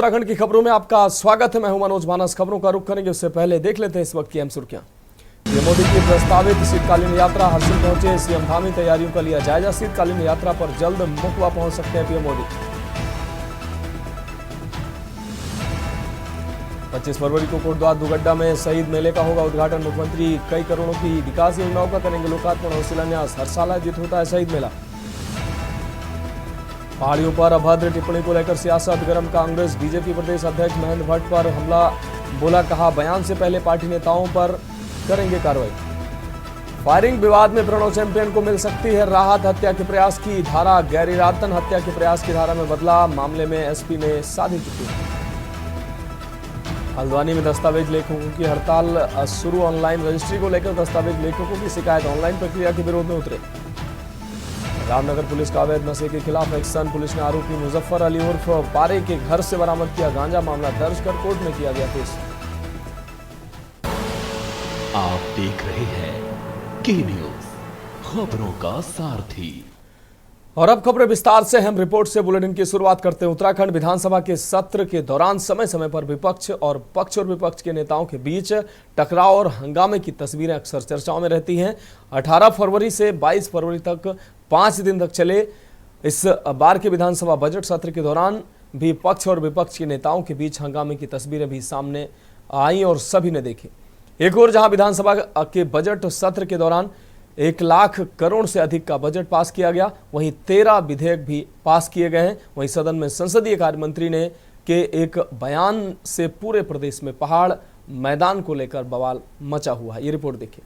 उत्तराखंड की खबरों में आपका स्वागत है। मैं हूं मनोज मानस। खबरों का रुख करेंगे उससे पहले देख लेते हैं इस वक्त की अहम सुर्खियां। पीएम मोदी की प्रस्तावित शीतकालीन यात्रा, हरसिल पहुंचे सीएम धामी, तैयारियों का लिया जायजा। शीतकालीन यात्रा पर जल्द मुखवा पहुंच सकते हैं पीएम मोदी। 25 फरवरी को कोटद्वार दुगड्डा में शहीद मेले का होगा उद्घाटन। मुख्यमंत्री कई करोड़ों की विकास योजनाओं का करेंगे लोकार्पण और शिलान्यास। हर साल आयोजित होता है शहीद मेला। पहाड़ियों पर अभद्र टिप्पणी को लेकर सियासत गर्म। कांग्रेस बीजेपी प्रदेश अध्यक्ष महेंद्र भट्ट पर हमला बोला, कहा बयान से पहले पार्टी नेताओं पर करेंगे कार्रवाई। फायरिंग विवाद में प्रणव चैंपियन को मिल सकती है राहत। हत्या के प्रयास की धारा गैरइरादतन हत्या के प्रयास की धारा में बदला। मामले में एसपी ने साधी चुकी। हल्द्वानी में दस्तावेज लेखकों की हड़ताल शुरू। ऑनलाइन रजिस्ट्री को लेकर दस्तावेज लेखकों की शिकायत। ऑनलाइन प्रक्रिया के विरोध में उतरे। रामनगर पुलिस का अवैध नशे के खिलाफ एक्शन। पुलिस ने आरोपी मुजफ्फर अली उर्फ पारे के घर से बरामद किया गांजा। मामला दर्ज कर कोर्ट में किया गया पेश। आप देख रहे हैं की न्यूज, खबरों का सारथी। और अब खबरें विस्तार से। हम रिपोर्ट से बुलेटिन की शुरुआत करते हैं। उत्तराखंड विधानसभा के सत्र के दौरान समय समय पर विपक्ष और पक्ष और विपक्ष के नेताओं के बीच टकराव और हंगामे की तस्वीरें अक्सर चर्चाओं में रहती हैं। 18 फरवरी से 22 फरवरी तक 5 दिन तक चले इस बार के विधानसभा बजट सत्र के दौरान भी पक्ष और विपक्ष के नेताओं के बीच हंगामे की तस्वीरें भी सामने आई और सभी ने देखी। एक और जहां विधानसभा के बजट सत्र के दौरान 1 लाख करोड़ से अधिक का बजट पास किया गया, वहीं 13 विधेयक भी पास किए गए हैं। वहीं सदन में संसदीय कार्य मंत्री ने के एक बयान से पूरे प्रदेश में पहाड़ मैदान को लेकर बवाल मचा हुआ है। ये रिपोर्ट देखिए।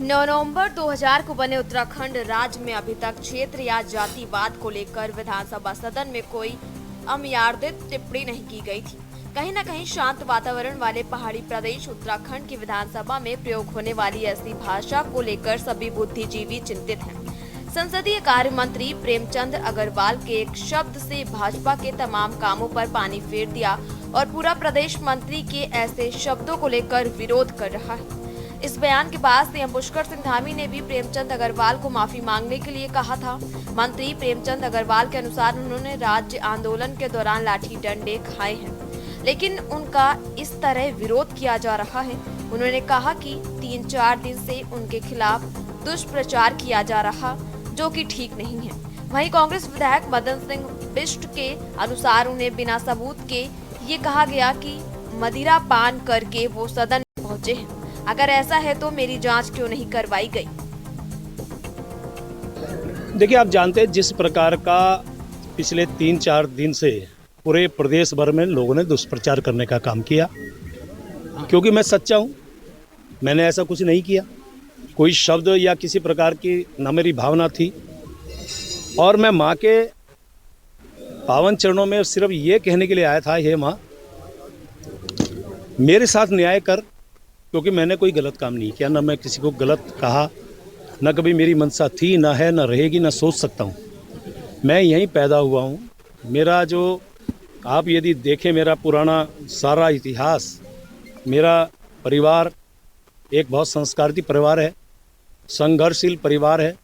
नवंबर 2000 को बने उत्तराखंड राज्य में अभी तक क्षेत्र या जातिवाद को लेकर विधानसभा सदन में कोई अमर्यादित टिप्पणी नहीं की गई थी। कहीं न कहीं शांत वातावरण वाले पहाड़ी प्रदेश उत्तराखंड की विधानसभा में प्रयोग होने वाली ऐसी भाषा को लेकर सभी बुद्धिजीवी चिंतित हैं। संसदीय कार्य मंत्री प्रेमचंद अग्रवाल के एक शब्द से भाजपा के तमाम कामों पर पानी फेर दिया और पूरा प्रदेश मंत्री के ऐसे शब्दों को लेकर विरोध कर रहा है। इस बयान के बाद सीएम पुष्कर सिंह धामी ने भी प्रेमचंद अग्रवाल को माफी मांगने के लिए कहा था। मंत्री प्रेमचंद अग्रवाल के अनुसार उन्होंने राज्य आंदोलन के दौरान लाठी डंडे खाए हैं, लेकिन उनका इस तरह विरोध किया जा रहा है। उन्होंने कहा कि 3-4 दिन से उनके खिलाफ दुष्प्रचार किया जा रहा, जो कि ठीक नहीं है। वहीं कांग्रेस विधायक मदन सिंह बिष्ट के अनुसार उन्हें बिना सबूत के ये कहा गया कि मदिरा पान करके वो सदन में पहुंचे हैं। अगर ऐसा है तो मेरी जांच क्यों नहीं करवाई गई? देखिए, आप जानते हैं जिस प्रकार का पिछले 3-4 दिन से पूरे प्रदेश भर में लोगों ने दुष्प्रचार करने का काम किया, क्योंकि मैं सच्चा हूं, मैंने ऐसा कुछ नहीं किया। कोई शब्द या किसी प्रकार की न मेरी भावना थी, और मैं माँ के पावन चरणों में सिर्फ ये कहने के लिए आया था, हे माँ मेरे साथ न्याय कर, क्योंकि मैंने कोई गलत काम नहीं किया, न मैं किसी को गलत कहा, न कभी मेरी मंशा थी, न है, न रहेगी, न सोच सकता हूँ। मैं यहीं पैदा हुआ हूँ। मेरा जो आप यदि देखें मेरा पुराना सारा इतिहास, मेरा परिवार एक बहुत संस्कारित परिवार है, संघर्षशील परिवार है।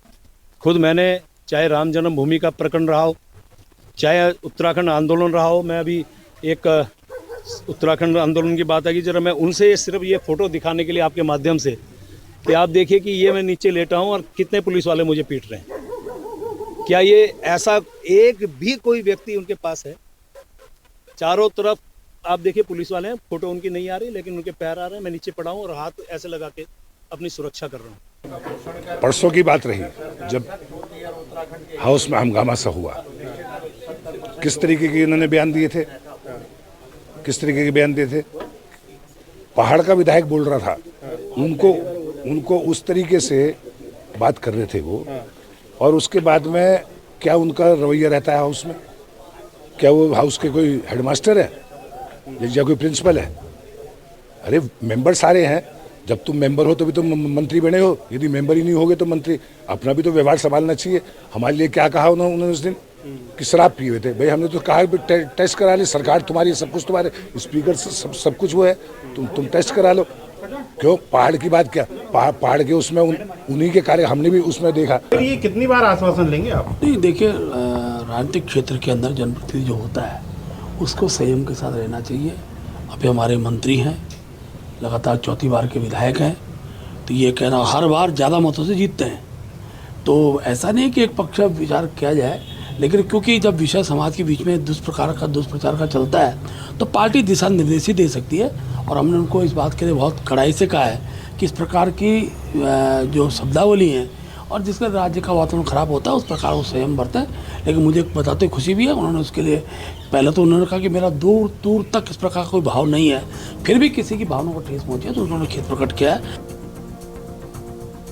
खुद मैंने चाहे राम जन्मभूमि का प्रकरण रहा हो, चाहे उत्तराखंड आंदोलन रहा हो, मैं अभी एक उत्तराखंड आंदोलन की बात आई, जरा मैं उनसे सिर्फ ये फ़ोटो दिखाने के लिए आपके माध्यम से कि आप देखिए कि ये मैं नीचे लेटा हूँ और कितने पुलिस वाले मुझे पीट रहे हैं। क्या ये ऐसा एक भी कोई व्यक्ति उनके पास है? चारों तरफ आप देखिए पुलिस वाले हैं, फ़ोटो उनकी नहीं आ रही, लेकिन उनके पैर आ रहे हैं। मैं नीचे पड़ा हूँ और हाथ ऐसे लगा के अपनी सुरक्षा कर रहा हूँ। परसों की बात रही जब हाउस में हंगामा सा हुआ, किस तरीके के उन्होंने बयान दिए थे, किस तरीके के बयान दिए थे। पहाड़ का विधायक बोल रहा था, उनको उस तरीके से बात कर रहे थे वो। और उसके बाद में क्या उनका रवैया रहता है हाउस में? क्या वो हाउस के कोई हेडमास्टर है या कोई प्रिंसिपल है? अरे मेंबर सारे हैं, जब तुम मेंबर हो तभी तुम मंत्री बने हो, यदि मेंबर ही नहीं होगे तो मंत्री अपना भी तो व्यवहार संभालना चाहिए। हमारे लिए क्या कहा उन्होंने उस दिन, कि शराब पिए हुए थे। भाई हमने तो कहा टेस्ट करा ले, सरकार तुम्हारी, सब कुछ तुम्हारे, स्पीकर सब कुछ वो है, तुम टेस्ट करा लो। क्यों पहाड़ की बात, क्या पहाड़ के उसमें उन्हीं के कार्य हमने भी उसमें देखा। ये कितनी बार आश्वासन लेंगे आप? नहीं, देखिए राजनीतिक क्षेत्र के अंदर जनप्रतिनिधि जो होता है उसको संयम के साथ रहना चाहिए। अभी हमारे मंत्री हैं, लगातार चौथी बार के विधायक हैं, तो ये कहना हर बार ज़्यादा मतों से जीतते हैं, तो ऐसा नहीं कि एक पक्ष विचार किया जाए, लेकिन क्योंकि जब विषय समाज के बीच में दुष्प्रचार का चलता है तो पार्टी दिशा निर्देश ही दे सकती है। और हमने उनको इस बात के लिए बहुत कड़ाई से कहा है कि इस प्रकार की जो शब्दावली हैं और जिसका राज्य का वातावरण खराब होता है उस प्रकार वो संयम बरतें। लेकिन मुझे बताते खुशी भी है, उन्होंने उसके लिए पहले तो उन्होंने कहा कि मेरा दूर दूर तक इस प्रकार का कोई भाव नहीं है, फिर भी किसी की भावना को ठेस पहुँची है तो उन्होंने खेद प्रकट किया है।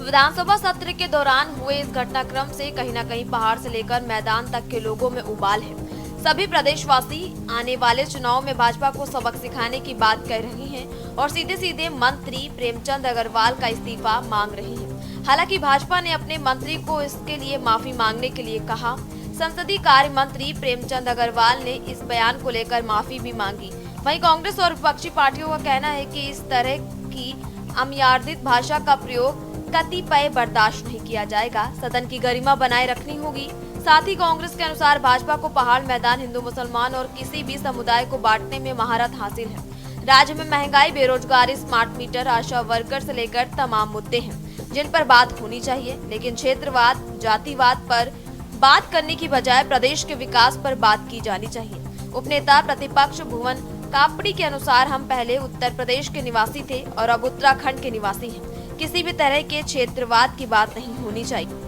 विधानसभा सत्र के दौरान हुए इस घटनाक्रम से कहीं न कहीं पहाड़ से लेकर मैदान तक के लोगों में उबाल है। सभी प्रदेशवासी आने वाले चुनाव में भाजपा को सबक सिखाने की बात कह रही हैं और सीधे सीधे मंत्री प्रेमचंद अग्रवाल का इस्तीफा मांग रही हैं। हालांकि भाजपा ने अपने मंत्री को इसके लिए माफी मांगने के लिए कहा। संसदीय कार्य मंत्री प्रेमचंद अग्रवाल ने इस बयान को लेकर माफी भी मांगी। वहीं कांग्रेस और विपक्षी पार्टियों का कहना है कि इस तरह की अमर्यादित भाषा का प्रयोग कतिपय बर्दाश्त नहीं किया जाएगा, सदन की गरिमा बनाए रखनी होगी। साथ ही कांग्रेस के अनुसार भाजपा को पहाड़ मैदान, हिंदू मुसलमान और किसी भी समुदाय को बांटने में महारत हासिल है। राज्य में महंगाई, बेरोजगारी, स्मार्ट मीटर, आशा वर्कर से लेकर तमाम मुद्दे हैं जिन पर बात होनी चाहिए, लेकिन क्षेत्रवाद, जातिवाद पर बात करने की बजाय प्रदेश के विकास पर बात की जानी चाहिए। उपनेता प्रतिपक्ष भुवन कापड़ी के अनुसार हम पहले उत्तर प्रदेश के निवासी थे और अब उत्तराखंड के निवासी हैं। किसी भी तरह के क्षेत्रवाद की बात नहीं होनी चाहिए।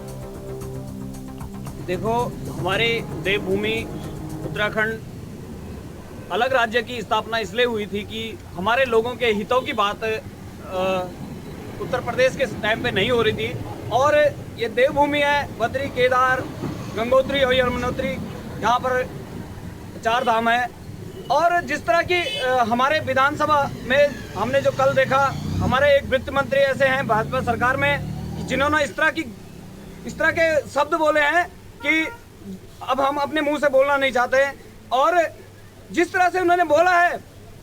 देखो, हमारे देवभूमि उत्तराखंड अलग राज्य की स्थापना इसलिए हुई थी कि हमारे लोगों के हितों की बात उत्तर प्रदेश के टाइम पे नहीं हो रही थी। और ये देवभूमि है, बद्री, केदार, गंगोत्री और यमुनोत्री, यहाँ पर 4 धाम है। और जिस तरह की हमारे विधानसभा में हमने जो कल देखा, हमारे एक वित्त मंत्री ऐसे हैं भाजपा सरकार में जिन्होंने इस तरह के शब्द बोले हैं कि अब हम अपने मुंह से बोलना नहीं चाहते। और जिस तरह से उन्होंने बोला है,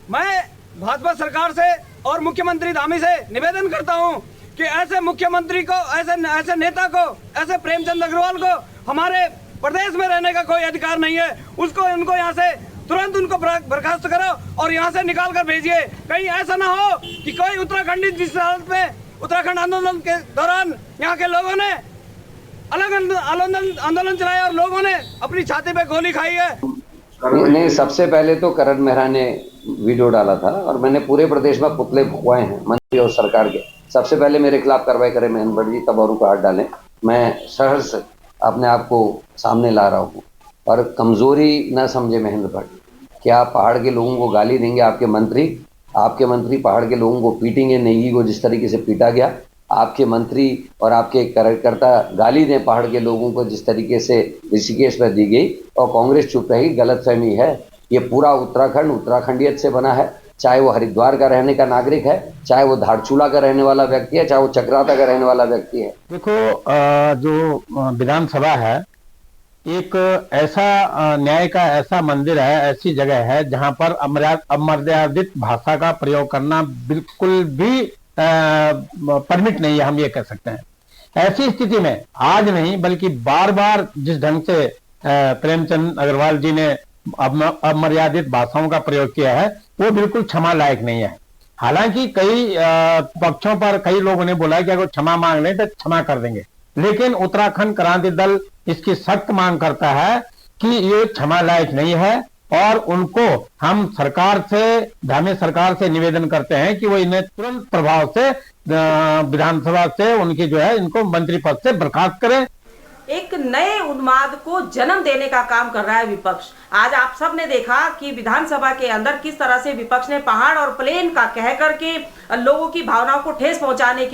मैं भाजपा सरकार से और मुख्यमंत्री धामी से निवेदन करता हूं कि ऐसे मुख्यमंत्री को, ऐसे नेता को, ऐसे प्रेमचंद अग्रवाल को हमारे प्रदेश में रहने का कोई अधिकार नहीं है। उनको यहाँ से तुरंत उनको बर्खास्त करो और यहाँ से निकाल कर भेजिए। कहीं ऐसा ना हो कि कोई उत्तराखंडी जिस हालत में उत्तराखंड आंदोलन के दौरान यहाँ के लोगों ने अलग आंदोलन चलाया और लोगों ने अपनी छाती पे गोली खाई है। नहीं, सबसे पहले तो करण मेहरा ने वीडियो डाला था और मैंने पूरे प्रदेश में पुतले फुकवाए हैं मंत्री और सरकार के। सबसे पहले मेरे खिलाफ कार्रवाई करें महेंद्र भट्ट जी, तब औरों को हाथ डालें। मैं सहर्ष अपने आप को सामने ला रहा हूँ और कमजोरी न समझे महेंद्र भट्ट। क्या पहाड़ के लोगों को गाली देंगे आपके मंत्री पहाड़ के लोगों को पीटेंगे? नेगी को जिस तरीके से पीटा गया, आपके मंत्री और आपके कार्यकर्ता गाली दें पहाड़ के लोगों को जिस तरीके से ऋषिकेश में दी गई और कांग्रेस चुप रही? गलतफहमी है। ये पूरा उत्तराखंड उत्तराखंडियत से बना है, चाहे वो हरिद्वार का रहने का नागरिक है, चाहे वो धारचूला का रहने वाला व्यक्ति है, चाहे वो चक्राता का रहने वाला व्यक्ति है। देखो, जो विधानसभा है एक ऐसा न्याय का ऐसा मंदिर है, ऐसी जगह है जहां पर अमर्यादित भाषा का प्रयोग करना बिल्कुल भी परमिट नहीं है, हम ये कह सकते हैं। ऐसी स्थिति में आज नहीं बल्कि बार बार जिस ढंग से प्रेमचंद अग्रवाल जी ने अमर्यादित भाषाओं का प्रयोग किया है वो बिल्कुल क्षमा लायक नहीं है। हालांकि कई पक्षों पर कई लोगों ने बोला कि अगर क्षमा मांग लें तो क्षमा कर देंगे, लेकिन उत्तराखंड क्रांति दल इसकी सख्त मांग करता है कि ये क्षमा लायक नहीं है और उनको हम धामी सरकार से निवेदन करते हैं कि वो इन्हें तुरंत प्रभाव से विधानसभा से उनकी जो है इनको मंत्री पद से बर्खास्त करें। एक नए उन्माद को जन्म देने का काम कर रहा है विपक्ष। आज आप सब ने देखा कि विधानसभा के अंदर किस तरह से विपक्ष ने पहाड़ और प्लेन का कह करके लोगों की भावनाओं को ठेस पहुंचाने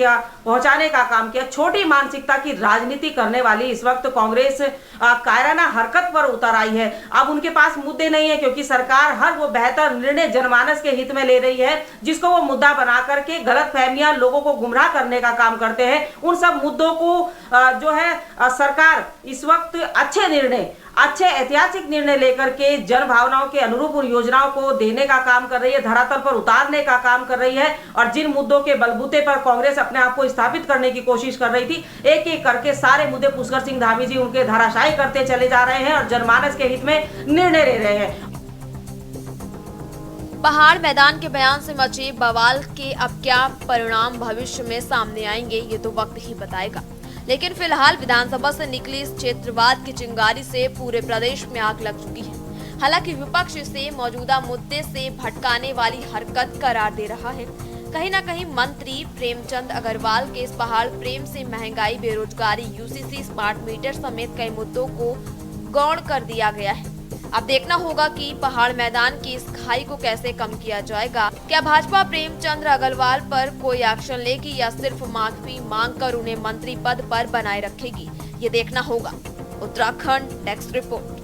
का काम किया। छोटी मानसिकता की राजनीति करने वाली इस वक्त कांग्रेस कायराना हरकत पर उतर आई है। अब उनके पास मुद्दे नहीं है क्योंकि सरकार हर वो बेहतर निर्णय जनमानस के हित में ले रही है जिसको वो मुद्दा बना करके गलत फहमियां लोगों को गुमराह करने का काम करते हैं। उन सब मुद्दों को जो है सरकार इस वक्त अच्छे निर्णय अच्छे ऐतिहासिक निर्णय लेकर के जन भावनाओं के अनुरूप उन योजनाओं को देने का काम कर रही है, धरातल पर उतारने का काम कर रही है। और जिन मुद्दों के बलबूते पर कांग्रेस अपने आप को स्थापित करने की कोशिश कर रही थी, एक एक करके सारे मुद्दे पुष्कर सिंह धामी जी उनके धराशायी करते चले जा रहे हैं और जनमानस के हित में निर्णय ले रहे हैं। पहाड़ मैदान के बयान से मचे बवाल के अब क्या परिणाम भविष्य में सामने आएंगे, ये तो वक्त ही बताएगा। लेकिन फिलहाल विधानसभा से निकली इस क्षेत्रवाद की चिंगारी से पूरे प्रदेश में आग लग चुकी है। हालांकि विपक्ष इसे मौजूदा मुद्दे से भटकाने वाली हरकत करार दे रहा है। कहीं न कहीं मंत्री प्रेमचंद अग्रवाल के इस पहाड़ प्रेम से महंगाई, बेरोजगारी, यूसीसी, स्मार्ट मीटर समेत कई मुद्दों को गौण कर दिया गया है। अब देखना होगा कि पहाड़ मैदान की इस खाई को कैसे कम किया जाएगा। क्या भाजपा प्रेमचंद अग्रवाल पर कोई एक्शन लेगी या सिर्फ माफी मांगकर उन्हें मंत्री पद पर बनाए रखेगी, ये देखना होगा। Uttarakhand desk report.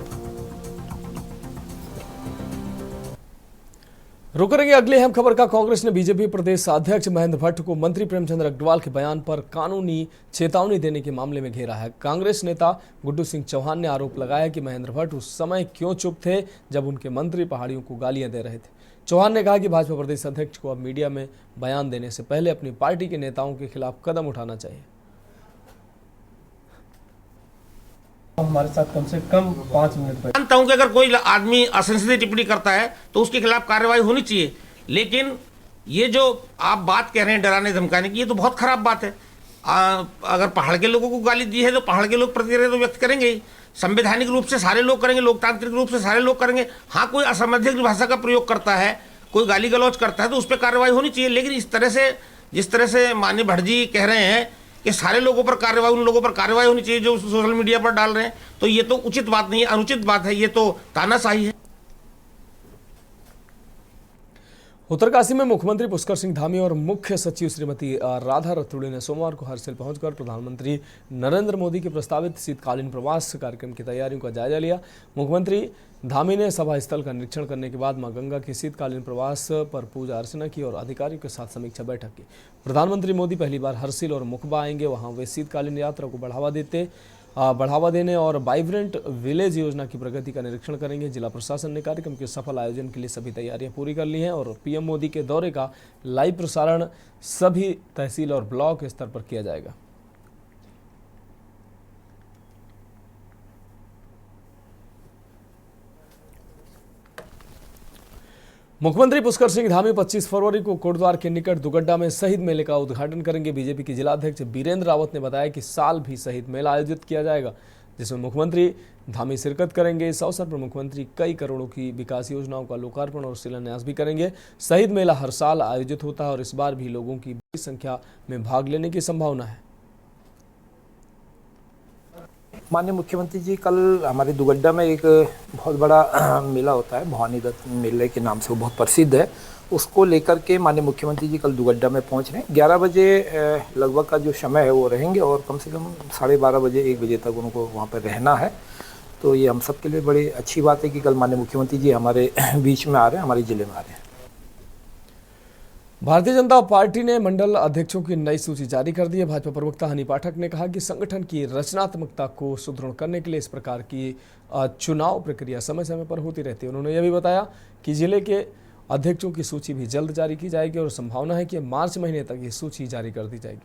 रुक रही अगली अहम खबर का। कांग्रेस ने बीजेपी प्रदेश अध्यक्ष महेंद्र भट्ट को मंत्री प्रेमचंद अग्रवाल के बयान पर कानूनी चेतावनी देने के मामले में घेरा है। कांग्रेस नेता गुड्डू सिंह चौहान ने आरोप लगाया कि महेंद्र भट्ट उस समय क्यों चुप थे जब उनके मंत्री पहाड़ियों को गालियां दे रहे थे। चौहान ने कहा कि भाजपा प्रदेश अध्यक्ष को अब मीडिया में बयान देने से पहले अपनी पार्टी के नेताओं के खिलाफ कदम उठाना चाहिए। हमारे साथ कम से कम 5 मिनट पर जानता हूं कि अगर कोई आदमी असंसदीय टिप्पणी करता है तो उसके खिलाफ कार्रवाई होनी चाहिए, लेकिन ये जो आप बात कह रहे हैं डराने धमकाने की, ये तो बहुत खराब बात है। अगर पहाड़ के लोगों को गाली दी है तो पहाड़ के लोग प्रतिक्रिया तो व्यक्त करेंगे ही। संवैधानिक रूप से सारे लोग करेंगे, लोकतांत्रिक रूप से सारे लोग करेंगे। हाँ, कोई असंवैधानिक भाषा का प्रयोग करता है, कोई गाली गलौज करता है तो उस पर कार्रवाई होनी चाहिए। लेकिन इस तरह से, जिस तरह से माननीय भट्ट जी कह रहे हैं कि सारे लोगों पर कार्रवाई, उन लोगों पर कार्रवाई होनी चाहिए जो सोशल मीडिया पर डाल रहे हैं, तो ये तो उचित बात नहीं है, अनुचित बात है, ये तो तानाशाही है। उत्तरकाशी में मुख्यमंत्री पुष्कर सिंह धामी और मुख्य सचिव श्रीमती राधा रतूड़ी ने सोमवार को हरसिल पहुंचकर प्रधानमंत्री नरेंद्र मोदी के प्रस्तावित शीतकालीन प्रवास कार्यक्रम की तैयारियों का जायजा लिया। मुख्यमंत्री धामी ने सभा स्थल का निरीक्षण करने के बाद मां गंगा के शीतकालीन प्रवास पर पूजा अर्चना की और अधिकारियों के साथ समीक्षा बैठक की। प्रधानमंत्री मोदी पहली बार हरसिल और मुकबा आएंगे। वहां वे शीतकालीन यात्रा को बढ़ावा देने और वाइब्रेंट विलेज योजना की प्रगति का निरीक्षण करेंगे। जिला प्रशासन ने कार्यक्रम के सफल आयोजन के लिए सभी तैयारियां पूरी कर ली हैं और पीएम मोदी के दौरे का लाइव प्रसारण सभी तहसील और ब्लॉक स्तर पर किया जाएगा। मुख्यमंत्री पुष्कर सिंह धामी 25 फरवरी को कोटद्वार के निकट दुगड्डा में शहीद मेले का उद्घाटन करेंगे। बीजेपी के जिलाध्यक्ष बीरेंद्र रावत ने बताया कि साल भी शहीद मेला आयोजित किया जाएगा, जिसमें मुख्यमंत्री धामी शिरकत करेंगे। इस अवसर पर मुख्यमंत्री कई करोड़ों की विकास योजनाओं का लोकार्पण और शिलान्यास भी करेंगे। शहीद मेला हर साल आयोजित होता है और इस बार भी लोगों की बड़ी संख्या में भाग लेने की संभावना है। माननीय मुख्यमंत्री जी कल हमारे दुगड्डा में एक बहुत बड़ा मेला होता है, भवानी दत्त मेले के नाम से वो बहुत प्रसिद्ध है। उसको लेकर के माननीय मुख्यमंत्री जी कल दुगड्डा में पहुंच रहे हैं। 11 बजे लगभग का जो समय है वो रहेंगे और कम से कम 12:30 बजे 1 बजे तक उनको वहाँ पर रहना है। तो ये हम सब के लिए बड़ी अच्छी बात है कि कल माननीय मुख्यमंत्री जी हमारे बीच में आ रहे हैं, हमारे जिले में आ रहे हैं। भारतीय जनता पार्टी ने मंडल अध्यक्षों की नई सूची जारी कर दी है। भाजपा प्रवक्ता हनी पाठक ने कहा कि संगठन की रचनात्मकता को सुदृढ़ करने के लिए इस प्रकार की चुनाव प्रक्रिया समय समय पर होती रहती है। उन्होंने यह भी बताया कि जिले के अध्यक्षों की सूची भी जल्द जारी की जाएगी और संभावना है कि मार्च महीने तक ये सूची जारी कर दी जाएगी।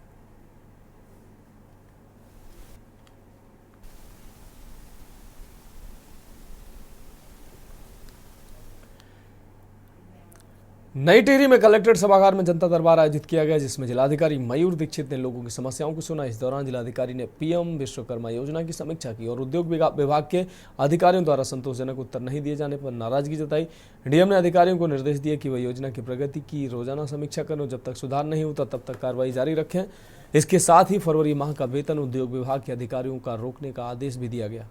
नई टिहरी में कलेक्ट्रेट सभागार में जनता दरबार आयोजित किया गया, जिसमें जिलाधिकारी मयूर दीक्षित ने लोगों की समस्याओं को सुना। इस दौरान जिलाधिकारी ने पीएम विश्वकर्मा योजना की समीक्षा की और उद्योग विभाग के अधिकारियों द्वारा संतोषजनक उत्तर नहीं दिए जाने पर नाराजगी जताई। डीएम ने अधिकारियों को निर्देश दिए कि वह योजना की प्रगति की रोजाना समीक्षा करें और जब तक सुधार नहीं होता तब तक कार्रवाई जारी रखें। इसके साथ ही फरवरी माह का वेतन उद्योग विभाग के अधिकारियों का रोकने का आदेश भी दिया गया।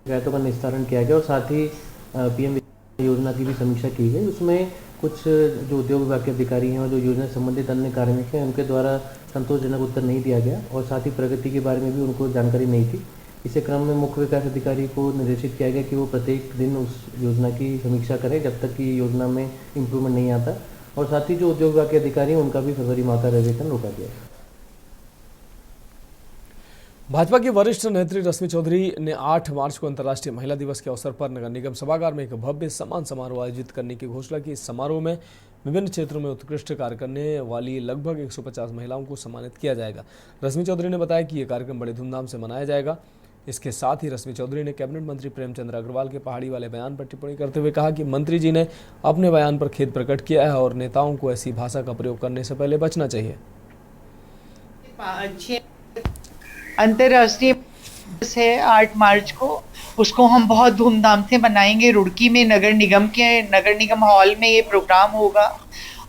शिकायतों का निस्तारण किया गया और साथ ही पीएम योजना की भी समीक्षा की गई। उसमें कुछ जो उद्योग विभाग के अधिकारी हैं और जो योजना से संबंधित अन्य कार्मिक हैं उनके द्वारा संतोषजनक उत्तर नहीं दिया गया और साथ ही प्रगति के बारे में भी उनको जानकारी नहीं थी। इसी क्रम में मुख्य विकास अधिकारी को निर्देशित किया गया कि वो प्रत्येक दिन उस योजना की समीक्षा करें जब तक कि योजना में इम्प्रूवमेंट नहीं आता और साथ ही जो उद्योग विभाग के अधिकारी हैं उनका भी फरवरी माह का वेतन रोका गया। भाजपा की वरिष्ठ नेत्री रश्मि चौधरी ने 8 मार्च को अंतर्राष्ट्रीय महिला दिवस के अवसर पर नगर निगम सभागार में एक भव्य सम्मान समारोह आयोजित करने की घोषणा की। इस समारोह में विभिन्न क्षेत्रों में उत्कृष्ट कार्य करने वाली लगभग 150 महिलाओं को सम्मानित किया जाएगा। रश्मि चौधरी ने बताया कि यह कार्यक्रम बड़े धूमधाम से मनाया जाएगा। इसके साथ ही रश्मि चौधरी ने कैबिनेट मंत्री प्रेमचंद अग्रवाल के पहाड़ी वाले बयान पर टिप्पणी करते हुए कहा कि मंत्री जी ने अपने बयान पर खेद प्रकट किया है और नेताओं को ऐसी भाषा का प्रयोग करने से पहले बचना चाहिए। अंतर्राष्ट्रीय दिवस है 8 मार्च को, उसको हम बहुत धूमधाम से मनाएंगे। रुड़की में नगर निगम हॉल में ये प्रोग्राम होगा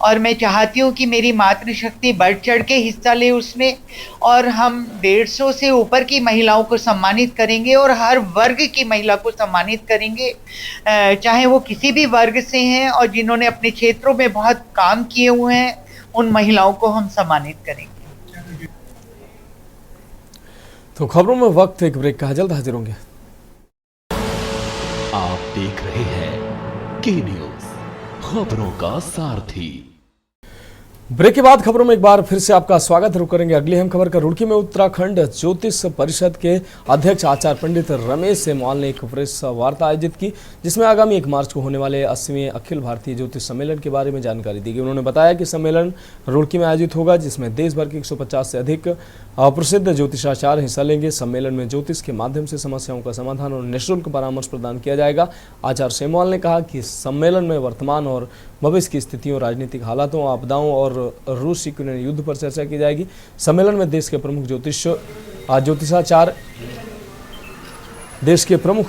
और मैं चाहती हूँ कि मेरी मातृशक्ति बढ़ चढ़ के हिस्सा ले उसमें, और हम 150 से ऊपर की महिलाओं को सम्मानित करेंगे और हर वर्ग की महिला को सम्मानित करेंगे, चाहे वो किसी भी वर्ग से हैं और जिन्होंने अपने क्षेत्रों में बहुत काम किए हुए हैं, उन महिलाओं को हम सम्मानित करेंगे। तो खबरों में वक्त एक ब्रेक का है, जल्द हाजिर होंगे। आप देख रहे हैं के न्यूज, खबरों का सारथी। ब्रेक के बाद खबरों में एक बार फिर से आपका स्वागत। रुक करेंगे अगली अहम खबर का। रुड़की में उत्तराखंड ज्योतिष परिषद के अध्यक्ष आचार्य पंडित रमेश सेमवाल ने एक प्रेस वार्ता आयोजित की, जिसमें आगामी 1 मार्च को होने वाले 80वें अखिल भारतीय ज्योतिष सम्मेलन के बारे में जानकारी दी गई। उन्होंने बताया कि सम्मेलन रुड़की में आयोजित होगा, जिसमें देश भर के 150 से अधिक प्रसिद्ध ज्योतिषाचार्य हिस्सा लेंगे। सम्मेलन में ज्योतिष के माध्यम से समस्याओं का समाधान और निःशुल्क परामर्श प्रदान किया जाएगा। आचार्य सेमवाल ने कहा कि सम्मेलन में वर्तमान और भविष्य की स्थितियों, राजनीतिक हालातों, आपदाओं और रूस यूक्रेन युद्ध पर चर्चा की जाएगी। सम्मेलन में देश के प्रमुख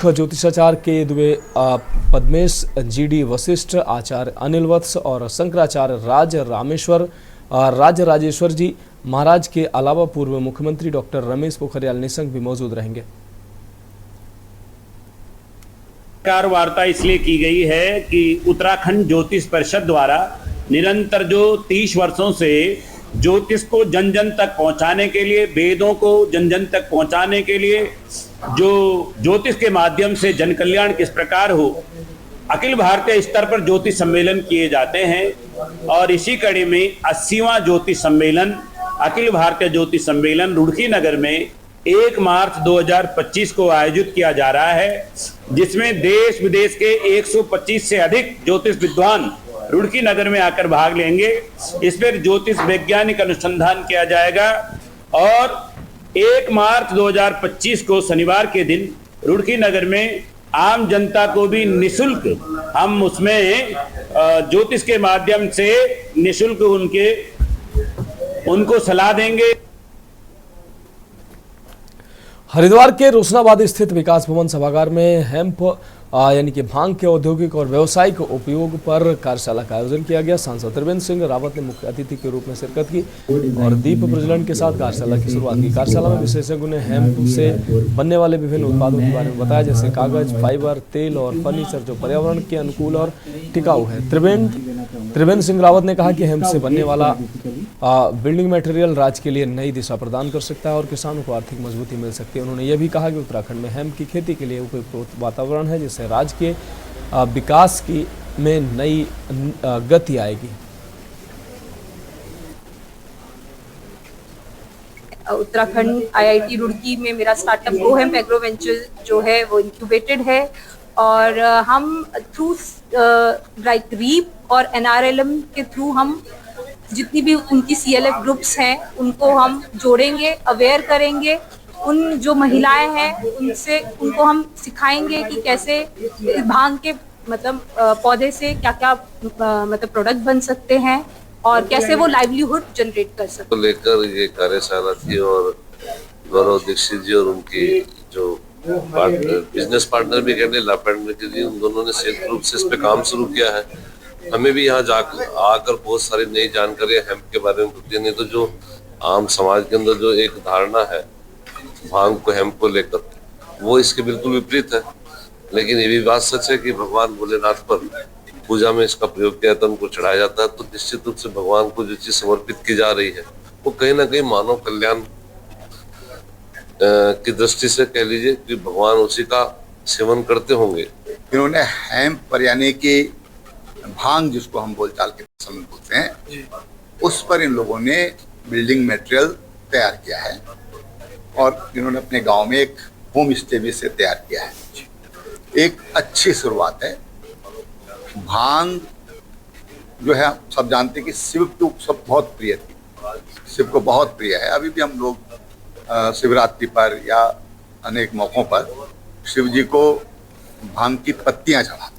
ज्योतिषाचार्य के दुबे, पद्मेश जीडी वशिष्ठ, आचार्य अनिल वत्स और शंकराचार्य राज राजेश्वर जी महाराज के अलावा पूर्व मुख्यमंत्री डॉक्टर रमेश पोखरियाल निशंक भी मौजूद रहेंगे। वार्ता इसलिए की गई है कि उत्तराखंड ज्योतिष परिषद द्वारा निरंतर जो 30 वर्षों से ज्योतिष को जन जन तक पहुंचाने के लिए, वेदों को जन जन तक पहुंचाने के लिए, जो ज्योतिष के माध्यम से जन कल्याण किस प्रकार हो, अखिल भारतीय स्तर पर ज्योतिष सम्मेलन किए जाते हैं। और इसी कड़ी में 80वां ज्योतिष सम्मेलन, अखिल भारतीय ज्योतिष सम्मेलन रुड़की नगर में 1 मार्च 2025 को आयोजित किया जा रहा है, जिसमें देश विदेश के 125 से अधिक ज्योतिष विद्वान रुड़की नगर में आकर भाग लेंगे। इस पर ज्योतिष वैज्ञानिक अनुसंधान किया जाएगा और 1 मार्च 2025 को शनिवार के दिन रुड़की नगर में आम जनता को भी निःशुल्क हम उसमें ज्योतिष के माध्यम से निःशुल्क उनको सलाह देंगे। हरिद्वार के रोशनाबाद स्थित विकास भवन सभागार में हेम्प यानी कि भांग के औद्योगिक और व्यावसायिक उपयोग पर कार्यशाला का आयोजन किया गया। सांसद त्रिवेंद्र सिंह रावत ने मुख्य अतिथि के रूप में शिरकत की और दीप प्रज्वलन के साथ कार्यशाला की शुरुआत की। कार्यशाला में विशेषज्ञों ने हेम्प से बनने वाले विभिन्न उत्पादों के बारे में बताया, जैसे कागज, फाइबर, तेल और फर्नीचर, जो पर्यावरण के अनुकूल और टिकाऊ है। त्रिवेंद्र सिंह रावत ने कहा कि हेम्प से बनने वाला बिल्डिंग मटेरियल राज्य के लिए नई दिशा प्रदान कर सकता है और किसानों को आर्थिक मजबूती मिल सकती है। उन्होंने यह भी कहा कि उत्तराखंड में हेम्प की खेती के लिए उपयुक्त वातावरण है, जिससे राज्य के विकास की में नई गति आएगी। उत्तराखंड IIT रुड़की में मेरा स्टार्टअप गो हेम्प एग्रो वेंचर जो है वो इंक्यूबेटेड है और हम थ्रू रीप और NRLM के थ्रू हम जितनी भी उनकी CLF ग्रुप्स हैं उनको हम जोड़ेंगे, अवेयर करेंगे। उन जो महिलाएं हैं उनको हम सिखाएंगे कि कैसे भांग के मतलब पौधे से क्या क्या मतलब प्रोडक्ट बन सकते हैं और कैसे वो लाइवलीहुड जनरेट कर सकते हैं। लेकर ये कार्यशाला थी और गौरव दीक्षित जी और उनकी जो बिजनेस पार्टनर भी कहने लापेंड जी, उन दोनों ने संयुक्त रूप से इस पे काम शुरू किया है। हमें भी यहाँ आकर बहुत सारी नई जानकारियां हेम्प के बारे में होती है। नहीं तो जो आम समाज के अंदर जो एक धारणा है भांग को, हेम्प को लेकर, वो इसके बिल्कुल विपरीत है। लेकिन ये भी बात सच है कि भगवान भोलेनाथ पर पूजा में इसका प्रयोग किया जाता है, उनको चढ़ाया जाता है। तो निश्चित रूप से भगवान को जो चीज समर्पित की जा रही है वो कहीं ना कहीं मानव कल्याण की दृष्टि से कह लीजिए कि भगवान उसी का सेवन करते होंगे। इन्होंने हेम्प पर यानी कि भांग जिसको हम बोलचाल के भाषा में बोलते हैं, उस पर इन लोगों ने बिल्डिंग मटेरियल तैयार किया है और इन्होंने अपने गांव में एक होम स्टे भी से तैयार किया है। एक अच्छी शुरुआत है। भांग जो है सब जानते हैं कि शिव को सब बहुत प्रिय थी, शिव को बहुत प्रिय है। अभी भी हम लोग शिवरात्रि पर या अनेक मौकों पर शिव जी को भांग की पत्तियां चढ़ाते हैं।